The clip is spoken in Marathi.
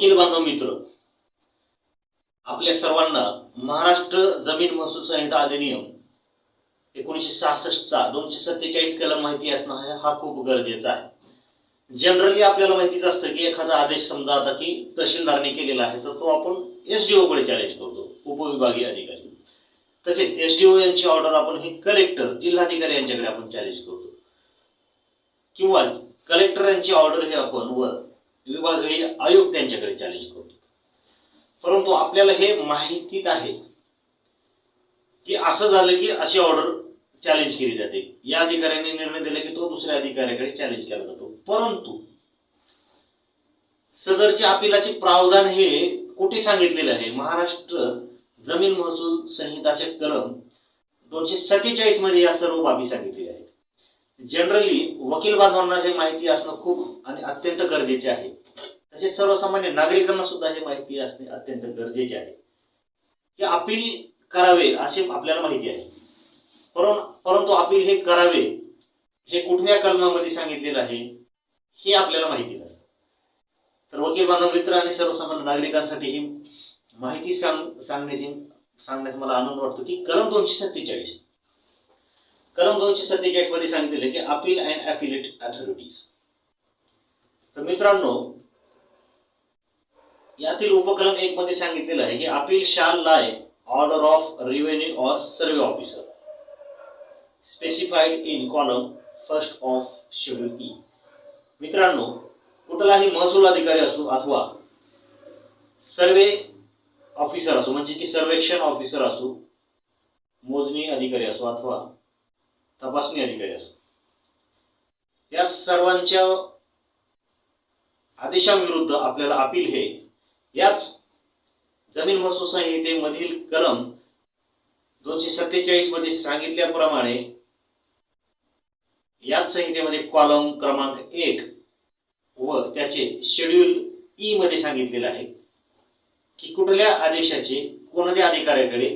वकील बांधव मित्र, आपल्या सर्वांना महाराष्ट्र जमीन महसूल संहिता अधिनियम 1966 चा 247 कलम माहिती असणं हा खूप गरजेचा आहे। जनरली आपल्याला माहितीच असतं की एखादा आदेश समजा आता की तहसीलदारने केलेला आहे तर तो आपण एसडीओ कडे चॅलेंज करतो, उपविभागीय अधिकारी। तसेच एसडीओ यांची ऑर्डर आपण ही कलेक्टर जिल्हाधिकारी यांच्याकडे आपण चॅलेंज करतो, किंवा कलेक्टर यांची ऑर्डर हे आपण वर विभागीय आयुक्त यांच्याकडे चॅलेंज करतो। परंतु आपल्याला हे माहितीत आहे की असं झालं की अशी ऑर्डर चॅलेंज केली जाते, या अधिकाऱ्याने निर्णय दिला की तो दुसऱ्या अधिकाऱ्याकडे चॅलेंज केला जातो। परंतु सदरचे अपिलाचे प्रावधान हे कुठे सांगितलेले आहे? महाराष्ट्र जमीन महसूल संहिताचे कलम 247 मध्ये या सर्व बाबी सांगितलेल्या आहेत। जनरली वकील बांधवांना हे माहिती असणं खूप आणि अत्यंत गरजेचे आहे। तसेच सर्वसामान्य नागरिकांना सुद्धा हे माहिती असणे अत्यंत गरजेचे आहे की अपील करावे असे आपल्याला माहिती आहे, परंतु अपील हे करावे हे कुठल्या कलमामध्ये सांगितलेलं आहे हे आपल्याला माहिती नसतं। तर वकील बांधव मित्र आणि सर्वसामान्य नागरिकांसाठी ही माहिती सांगण्यास मला आनंद वाटतो की कलम 247 मध्ये सांगितलेले की अपील अँड अपीलेट अथॉरिटीज। तर मित्रांनो, यातील उपकलम 1 मध्ये सांगितलेलं आहे की appeal shall lie order of revenue और survey officer specified in column first of schedule E. मित्रांनो, कुठलाही महसूल अधिकारी असो अथवा सर्वे ऑफिसर असो, म्हणजे की सर्वेक्षण ऑफिसर असो, मोजणी अधिकारी असो अथवा तपासणी अधिकारी असो, या सर्वांच्या आदेशाविरुद्ध आपल्याला अपील हे याच जमीन महसूल संहितेमधील कलम 247 मध्ये सांगितल्याप्रमाणे याच संहितेमध्ये कॉलम क्रमांक 1 व त्याचे शेड्यूल ई मध्ये सांगितलेले आहे की कुठल्या आदेशाचे कोणत्या अधिकाऱ्याकडे